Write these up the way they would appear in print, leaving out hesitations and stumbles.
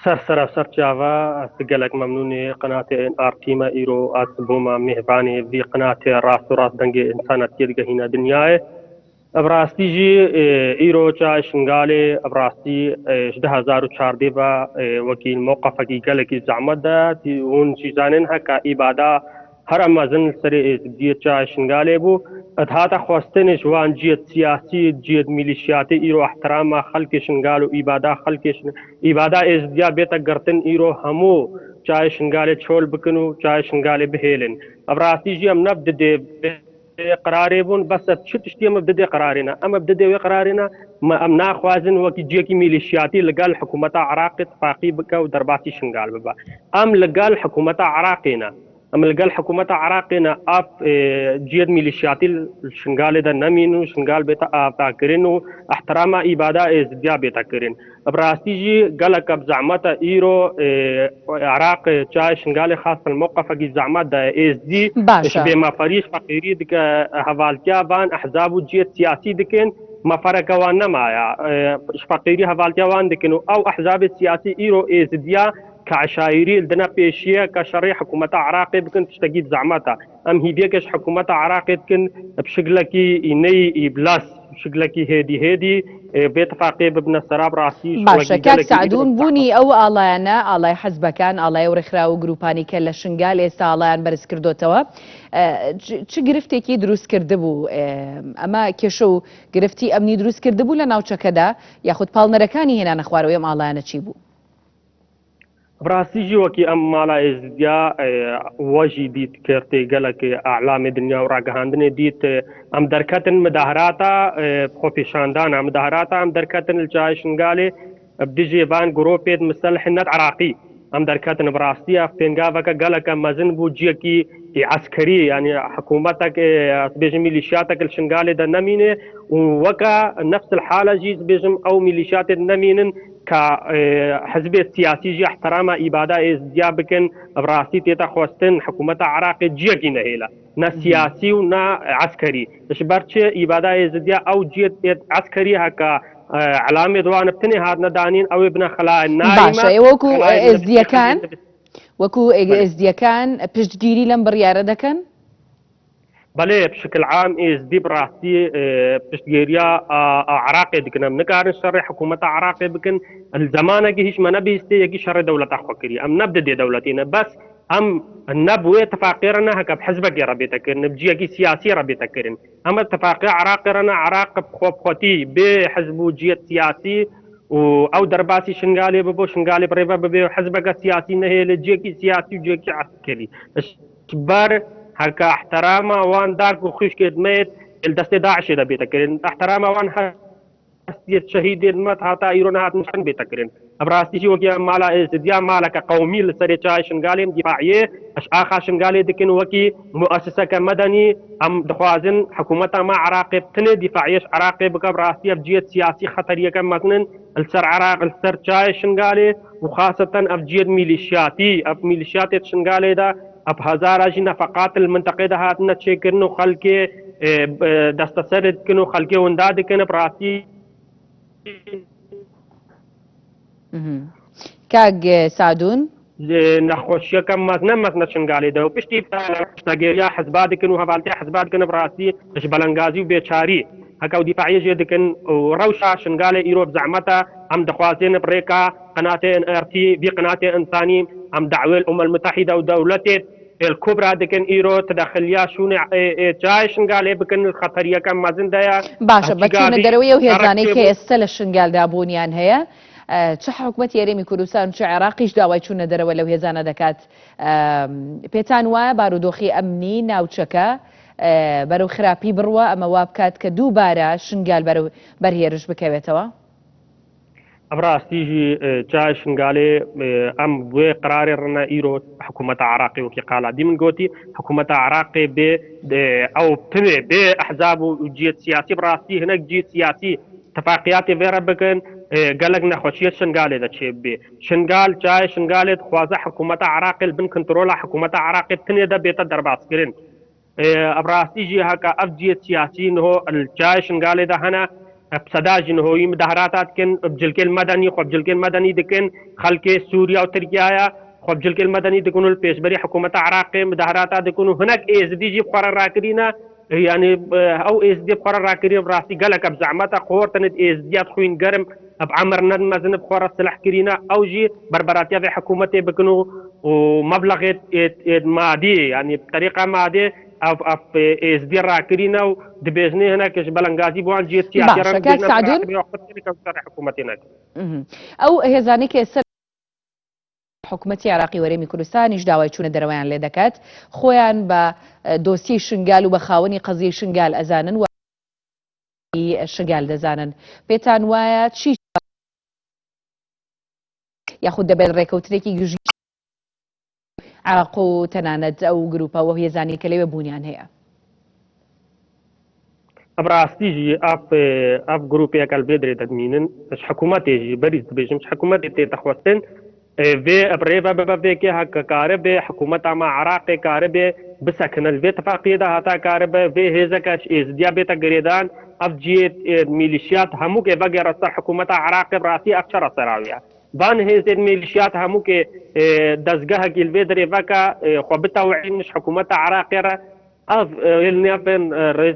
سر جافا سجلك ممنوني قناة ارتيما ايرو اسبوما مهباني في قناة راس وراس دنجي انسانة تيرجا هنا دنياي ابراستي جي ايرو جا شنغالي ابراستي 2014 با وكيل موقف کی گلکی زعمت دا اون چیزانن هکا عباده هر امازن سر دیت جا شنغالي بو ادهاتا خواستن جوان جيت سياسي جيت ميليشياتي ايرو احترام خلق شنغالو عباده خلق عباده از دیا بیتا گرتن ايرو همو چای شنغالي چول بکنو چای شنغالي بهيلن ابراستي جي ام نبد دي قراري بون بس تشتي مبدأ قرارنا اما مبدأ قرارنا ما امنا خوازن وكي جيكي ميليشياتي لقال حكومة عراق اتفاقي بكا ودرباتي شنغال ببا ام لقال حكومة عراقنا ام لقال حكومة عراقنا اف جيد ميليشياتي الشنغال دا نمينو شنغال بيتا افاكرينو احترام عبادة ازديا بيتا كرين براستي جي قالك بزعمتا ايرو عراق جاي شنغالي خاص الموقف اجي زعمت دا ازدي باشە بما فريش فقيري دك هفالتيا بان احزاب جيت سياسي دكن ما فرق وان نمايا فقيري هفالتيا وان دكنو او احزاب السياسي ايرو ازديا كعشايري لدنا بيشيه كشري حكومة عراقي بكن تشتقيد زعمتها ام هي بيكش حكومة عراقي بكن بشكلكي اني بلاس بشكلكي هادي باتفاقي ببن السراب راسي باشە کاک سعدون بوونی ئەو ئاڵایانە ئاڵای حەزبەکان ئاڵای وڕێکخرا و گروپانی کە لە شنگال ئێستا ئاڵایان بەرز کردوتەوە چ گرفتێکی دروست کرده بوو ئەمە کێشە و گرفتی ئەمنی دروست کرده بوو لە ناوچەکەدا یاخود پاڵنەرەکانی هێنانە خوارەوەی ئەم ئاڵایانە چی بوو؟ براسي وكي ام مالا ازديا وجي ديت كرتي قالك اعلام الدنيا وراقهاندني ديت ام دركتن مداهراتا خوفي شاندانا مداهراتا ام دركتن الجايشن قالي بديجي بان جروبيت مسلح النت عراقي ام دركتن براسي فينغافك قالك مازن بوجيكي عسكري يعني حكومتك بيجي ميليشياتك الشنغالي دا نمينه وكا نفس الحاله جيز بيجم او ميليشيات النمينن كحزب السياسي جي احترام عباده ازديا بكن براسي تيتا خوستن حكومة عراق جيكي نهيلا نا سياسي ونا عسكري اشبرتش عباده ازديا او جيت عسكري هكا علامة دوان بتني هاد ندانين او ابن خلاء النايمة باشە وەکو ئێزدیەکان پشتگیری لەم بڕیارە دەکەن؟ بله بشكل عام دي براسي بشتجيريا عراقي دكنا منكار شر حكومة عراقي بكن الزمانة هيش ما نبي يجي شر دولة أخوكري أم نبدأ دي دولتنا بس أم النبوة تفاقيرنا هكا بحزبك يا ربي تكرن بجيكي سياسي ربي تكرن أما اتفاقي عراقيرنا عراق بخوب خوتي بحزب جيت سياسي او درباسي شنغالي ببو شنغالي بريفا ببو حزبك سياسي نهي لجيكي سياسي وجيكي عسكري اشبار هكا احترام وان دارك وخش كدميت الدست داعش ده بيتكرن احترام وان حسيت شهيد المت هاتا ايرون هات نشان بيتكرن ابراستي شو كي مالا ازديا مالك قومي لسري تشاي شنغالي دفاعيه اش اخا شنغالي دكن وكي مؤسسه كمدني ام دخوازن حكومتها مع عراقب تني دفاعيه عراقب بكبراستي بجيت سياسي خطريه كم مثلا السر عراق السر تشاي شنغالي وخاصه افجيت ميليشياتي اف ميليشيات شنغالي ده اب هزار جي نفقات المنطقه ده هاتنا تشكرنو خلقي دستسرد كنو خلقي ونداد كن براسي کاک سعدون نخوشيه كم مثلا شنغالي ده وبشتي تاجيريا حزبات كنو هبالتي حزبات كن براسي اش بلنغازي وبيشاري هكا ودفاعيه جدكن وروشا شنغالي ايروب زعمتا ام دخوازين بريكا قناه ارتي بقناه انساني ام دعوه الامم المتحده ودولتي الكبرى دكن ايرو تدخليا شوني جاي شنغالي بكن الخطريه كم مازن دايا باشە بەچوونە دەرەوەی و هێزانەی کە ئێستا لە شنگالدا بوونیان هەیە چه حکوومەت یاریمی کوردستان چه عێراقیش داوای چوونە دەرەوە لەو هێزانە دەکات پێتان وایە بارودۆخی ئەمنی ناوچەکە بەرەو خراپی بڕوە ئەمە وا بکات کە دووبارە شنگال بەرهێرش بکەوێتەوە؟ ابراستيجي جاي شنغالي ام بو قرار رنا ايرو حكومه عراقي وكي قال دي من قوتي حكومه عراقي ب او بتني باحزاب وجيت سياسي براستي هناك جيت سياسي اتفاقيات فيرا بكن قالك نخوشيه شنغالي دا تشيب شنغال جاي شنغالي خوازه حكومه عراقي البن كنترول حكومه عراقي بتني دا بيت درباس كرين ابراستيجي هكا افجيت سياسي انه الجاي شنغالي دا هنا بسداج هوي مظاهرات كن بجلك المدني خو بجلك المدني دكن خلق سوريا وتركيا خو بجلك المدني دكونوا البيشبري حكومة العراق مظاهرات دكونوا هناك إيز دي جي قرار راكرينا يعني او إيز دي قرار راكرين براسي قالك بزعمتها قوتنا إيز دي تخوين قرم بعمرنا مازن بقرار سلاح كرينا او جي بربراتيا في حكومتي بكونوا ومبلغ مادي يعني بطريقة مادية او إيز دي راكرينا ودبيزني هناك بلنغازي بوان جيت باشا كاك سعدون او هێزانەی کە حکوومەتی عراقی وەرەمی کوردستانیش داوای چوونە دەرەوەیان لێ دەکات خۆیان بە دۆسی شنگال و بە خاوەنی قەزیی شنگال ئەزانن و شنگال دەزانن پێتان وایە چی یاخود دەبێت ڕێکەوتێکی گژی عراق و تەنانەت ئەو گروپەوە هێزانی کە لێوێ بوونیان هەیە براستيجي اف جروبيك البدري تدمينن مش حكومتي بريز بيجي مش حكومتي تخوستن في ابريبا ببيكي هكا كارب حكومة مع عراق كارب بسكن الفي اتفاقية ده هتا كارب في هيزا كاش ازديا بيتا قريدان افجيت ميليشيات همو كي بقى رسل حكومة عراق براسي افشار سراوية بان هيزا ميليشيات همو كي دزقها كي الفيدري فاكا خوبتا وعين مش حكومة عراق النيابن رئيس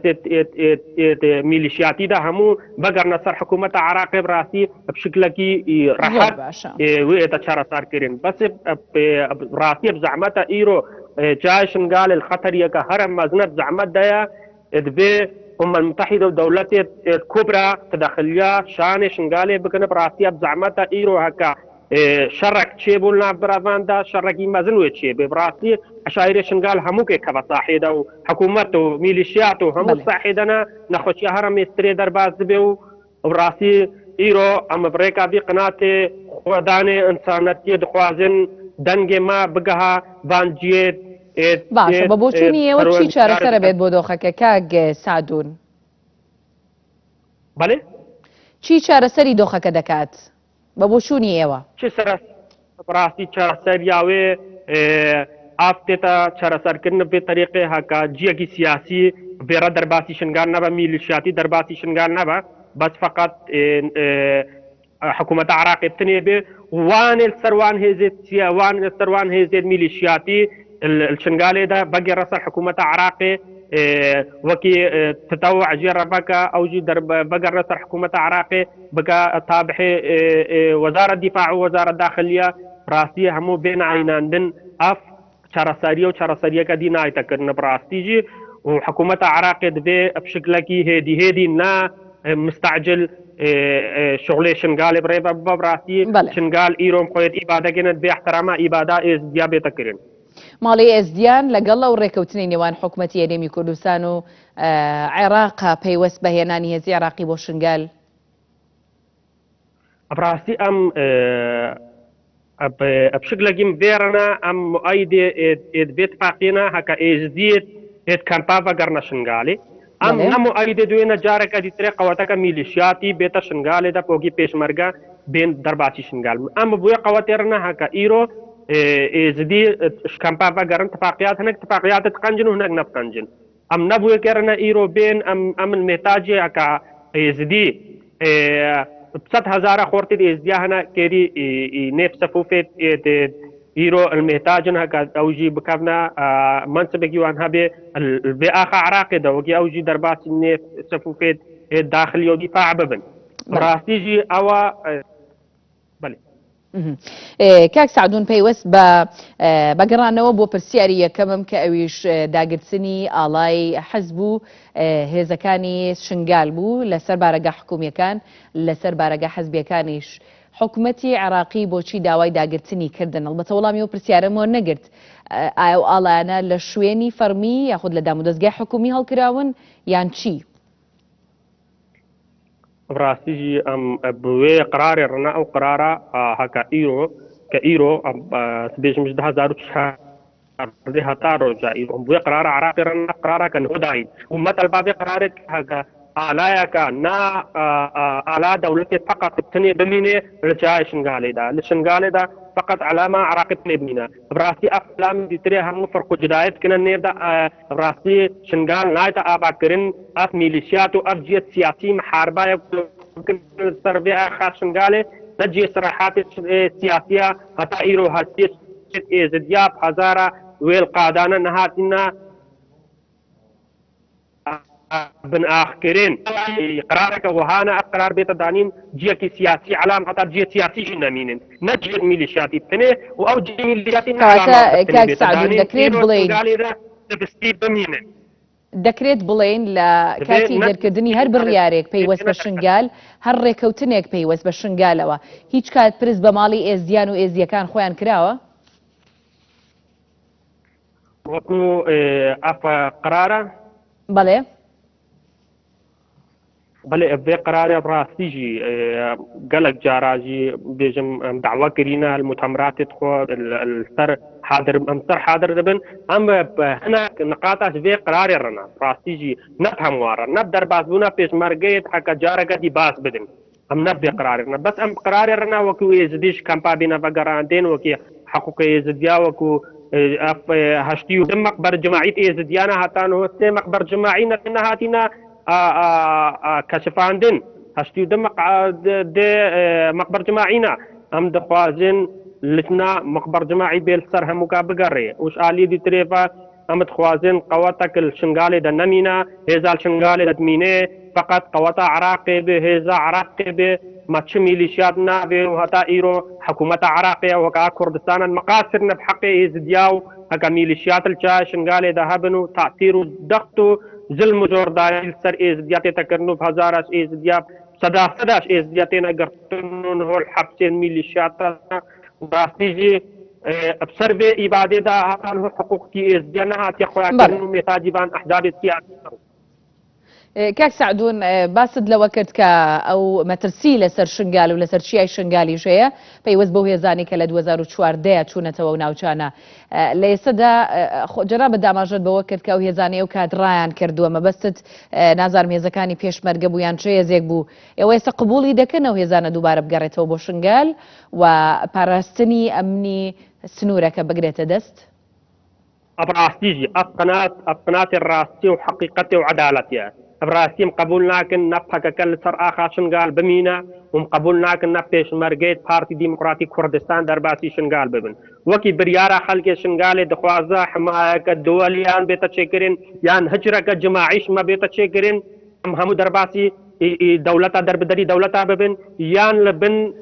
ميليشياتي ده همو بقر نصر حكومة عراق براسي بشكل كي راحت ويتشار صار كرين بس براسي بزعمتها ايرو جايشن قال الخطر يكا هرم مزنب زعمت دايا ادبي الأمم المتحدة والدولات الكبرى تدخليا شان شنقالي بكن براسي بزعمتها ايرو هكا شرك تشيبولنا برافاندا شركي مازنوي تشيب براسي عشاير شنقال هموكي كفا صاحيدا وحكومته وميليشياته همو صاحيدنا نخوشي هرم يستري درباز بيو براسي ايرو ام بريكا بي قناتي خوداني انسانتي دخوازن دنگ ما بقها بانجيت باشا بابوچوني ايوه چی چارەسەرە بێت بۆ دۆخەکە کاک سعدون بەڵێ چی چارەسەری دۆخەکە دەکات بە بۆچوونی ئێوە چ سەر ڕاستی چارەسەریاوێ ئافتێتە چارەسەرکردن بێ طریقێ هەکە جیەکی سیاسی بێرە دەرباسی شنگان نەبە میلیشیاتی دەرباسی شنگان نەبە بەس فقط حکوومەتە عراقی بتنێ بێ وانێ سەروان هێزێت وان سەروان هێزێت میلیشیاتی الشنغالي ده بقي رأس الحكومة عراقي وكي تطوع جيرة بقى أو جي بقى رأس الحكومة عراقي بقى تابع وزارة الدفاع ووزارة الداخلية راسية همو بين عينان دن أف شرسارية وشرسارية كدينا يتكرن براستيجي وحكومة عراقي ده بشكل كي هدي نا مستعجل شغل شنغالي بريبا براسي شنغال إيروم قويت إبادة كانت باحترامها إبادة إزديابة تكرن ماڵی ئێزدیان لەگەڵ ئەو ڕێکەوتنی نێوان حکوومەتی یەرێمی کوردستان و عێراق پەیوەست بە هێنانی هێزی عێراقی بۆ شنگال بڕاستی ئەم بشکلێکی بێرەنە ئەم مؤیدێ بێت فاقینا هەکە ئێزدیت کەمپاڤە گەڕنە شنگالی ئەم هەموو ئایدێ دوێنە جارێکە دیترێ قەوەتەکە میلیشیاتی بێتە شنگالێدا پۆگی پێشمەرگە بێن دەرباسی شنگال ئەم بووە قەوەتێرنە هەکە ئیرۆ زدي شكامبا بقرن اتفاقيات هناك اتفاقيات تقنجن وهناك نبقنجن ام نبوي كرنا ايرو بين ام المحتاج اكا زدي بسات هزار خورتي ازديا هنا كيري نفس فوفيت ايرو المحتاج هكا اوجي بكافنا منصبك يوان هبي باخ عراقي ده وكي اوجي دربات نفس فوفيت داخل يودي فاعببن راستيجي اوا بلي کاک سعدون پەیوەست بە بەگەڕانەوە بۆ پرسیاری یەکەمم کە ئەویش داگرچنی ئاڵای حەزب و هێزەکانی شنگال بوو لەسەر بارەگە حکوومیەکان لەسەر بارەگە حەزبیەکانیش حکوومەتی عێراقی بۆچی داوای داگرچنی کردن ئەڵبەتە وەڵامی و پرسیارەمەوە نەگرت ئایا ئەو ئاڵایانە لە شوێنی فەرمی یاخود لە دامودەستگای حکوومی هەڵکراون یان چی؟ براستيجي ام بوي قرار رنا او قرارا هكا ايرو كايرو سبيش مش ده زارو شهر ده هتارو جاي بوي قرار عراقي رنا قرارا كان هداي ومثل باب قرارك هكا آلايك نا آلا دولتي فقط تني بمينة رجاي شنغالي دا لشنغالي دا فقط علامة عراقب نبينا براسي أفلام دي تري هم فرق جدايت كنا نيدا براسي شنغال نايتا آباكرين أف ميليشياتو أف جيت سياسي محاربة يمكن السربية خاص شنغالي نجي صراحات سياسية حتى إيرو هالسيس إزدياب هزارة والقادانا نهاتنا بن آخرين قرارك وهانا قرار بيت الدانين جيكي سياسي علام حتى جي سياسي جنامين نجي ميليشياتي بتني أو جي ميليشياتي كاك سعدون دكريت بلين دەکرێت بڵێن لە کاتی دەرکردنی هەر بڕیارێک پەیوەست بە شنگال هەر ڕێکەوتنێک پەیوەست بە شنگالەوە هیچ کات پرس بە ماڵی ئێزدیان و ئێزیەکان خۆیان کراوە؟ وەکو ئەف قرارە؟ بەڵێ بەڵێ ئەبێ قرارە ڕاستیژی گەلک جاراژی بێژم داوا کردینە المؤتمرات خۆ السەر حاضر ئەمسەر حاضر دەبن ئەم هەنا نقاتاش بێ قرارێ ڕەنا ڕاستیژی نەت هەموارە نەت دەربازبوونە پێشمەرگەیت حەکە جارەکەتی باس بدن ئەم نەت بێ قرارێنە بەس ئەم قرارێ ڕەنا وەکو ئێزدیش کەمپا بینە بەگەڕاندێن وەکی حقوقی ئێزدیا وەکو هەشتی و دە مەقبەر جماعیت ئێزدیانە هاتانەوە سێ مەقبەر جماعی نەهاتینە كشفاندن هشتي دم مقبر جماعينا ام دخوازن لتنا مقبر جماعي بالسر هم مقابقري وش آلي دي تريفا ام دخوازن قواتك الشنغالي دا نمينا هزا الشنغالي دا دميني فقط قواتا عراقي به هزا عراقي به ما تشمي ليشاتنا به وهتا ايرو حكومة عراقية وكا كردستان المقاصرنا بحقي ازدياو هكا ميليشيات الجا شنغالي دا هبنو تأثيرو دختو ظلم جورداری سر ازدیاتی تکرنو هزارش ازدیاب صداش ازدیاتی نگرتنون هول حبس میلیشیات راستیجی بسر به عباده دا هاتان هو حقوق کی ازدیانه هاتی خواه کرنو میتاجبان احزاب سیاسی کاک سعدون باسد لەوە کرد کە ئەو مەترسی لەسەر شنگال و لەسەر چیای شنگالیش هەیە پەیوەست بەو هێزانی کە لە 2014 چوونەتەوە و ناوچانە لە ئێستادا جەنابەت داماژت بەوە کرد کە ئەو هێزانەیە و کات ڕایان کردووە مەبەستت نازانم هێزەکانی پێشمەرگە بوویان چ هێزێک بوو ئێوە ئێستا قبوڵی دەکەن ئەو هێزانە دووبارە بگەڕێتەوە بۆ شنگال و پاراستنی ئەمنی سنوورەکە بگرێتە دەست؟ أبراستيجي أفقنات الراستي وحقيقتي وعدالتي براسيم قبول لكن نبحك كل سر آخر شنغال بمينا ومقبول لكن نبيش مرقيت بارتي ديمقراطي كردستان درباسي شنغال ببن وكي بريارة خلق شنغال دخوازا حماية الدوليان بيتا تشكرين يان هجرة جماعيش ما بيتا تشكرين همو درباسي دولتا دربدري دولتا ببن يان لبن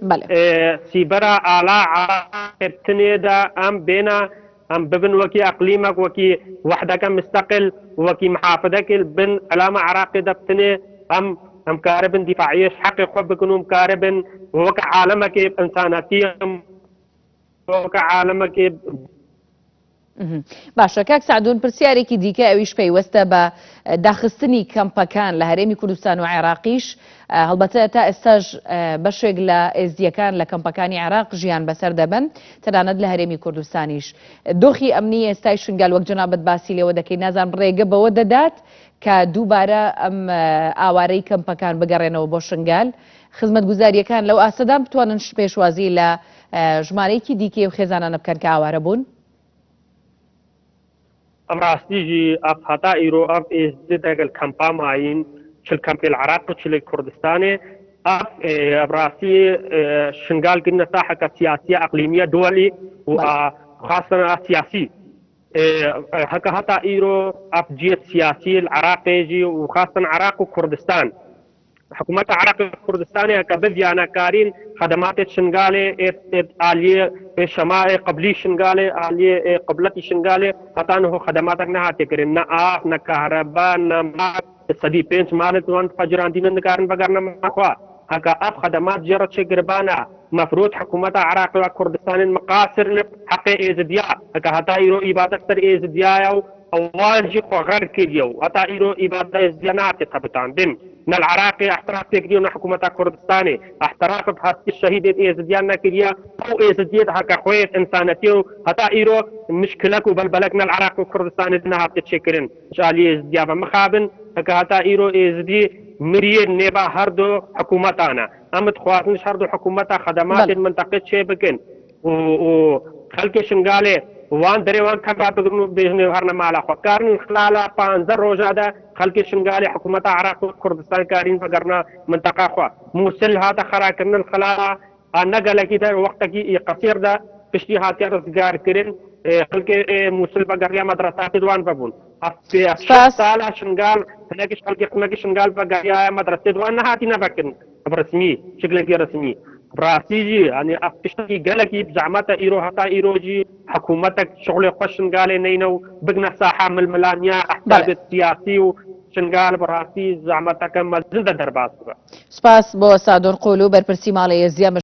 سيبرا آلا عراقب تنيدا أم بينا ام ببن وكي اقليمك وكي وحدك مستقل وكي محافظك بن علامة عراقي دبتني ام كاربن دفاعية حق حبكن كاربن وك عالمك انساناتي وك عالمك باشە کاک سعدون پرسیارێکی دیکە ئەویش پەیوەستە بە داخستنی کەمپەکان لە هەرێمی کوردستان و عێراقیش هەڵبەتە تا ئێستاش بەشێک لە ئێزدیەکان لە کەمپەکانی عێراق ژیان بەسەر دەبن تەنانەت لە هەرێمی کوردستانیش دۆخی ئەمنی ئێستای شنگال وەک جەنابەت باسی لێوە دەکەی نازانم ڕێگە بەوە دەدات کە دووبارە ئەم ئاوارەی کەمپەکان بگەڕێنەوە بۆ شنگال خزمەتگوزاریەکان لەو ئاسەدان بتوانن پێشوازی لە ژمارەیەکی دیکەی و خێزانانە بکەن کە ئاوارە بوون؟ راستيجي اف حتى ايرو اف ازداد الكامبا معين شل كامبي العراق وشل الكردستاني اف راسي شنغال قلنا ساحة سياسية اقليمية دولي وخاصة سياسي هكا حتى ايرو اف جيت سياسي العراقي جي وخاصة عراق وكردستان حكومة عراق كردستان كبديانا كارين خدمات شنغالي آلية شماء قبلي شنغالي آلية قبلتي شنغالي فتانه خدماتك نهاتي كرين نا آف نا كهرباء نا ما سدي بينش مالت وان فجران دين نكارن بغرنا مخوا هكا اف خدمات جرت شقربانا مفروض حكومة عراق وكردستان مقاصر حق ازدياء هكا هتا يرو إبادة سر ازدياء أواجه وغير كيديو هتا يرو إبادة ازديانات تبتان دين ان العراقي احتراق تكديون حكومة كردستاني احتراق بحث الشهيد ازديان كديا او ازديد هكا خويت انسانتيو هتا ايرو مشكلك وبلبلكنا العراق وكردستان انها بتتشكرن شالي ازديابا مخابن هكا هتا ايرو ازدي مرية نيبا هردو حكومتانا أمد خواتنش هردو حكومتا خدمات المنطقة شيء بكن وخلق شنغالي وان دري وان كبا بيجني هرنا مالا خكارن خلالا بانزر روجادا خلق شنغالي حكومتا عراق كردستان كارين فقرنا منطقة خوا موصل هذا خراكرنا الخلالا نقل كده وقت كي قصير ده بشتي هاتي رزقار كرين خلق موصل بقرية مدرسات دوان بابون سالا شنغال هناك خلق شنغال بقرية مدرسة دوان هاتي نبكن برسمي شكل رسمي براسيجي يعني بشتي قالك بزعمتا إيرو هتا إيروجي حكومتك شغل قشن قال نينو بقنا ساحة من الملانيا أحداث السياسي وشنقال براسي زعمتا كما زندة درباس سپاس بۆ سادۆر قۆلو بەرپرسی ماڵەیە زیام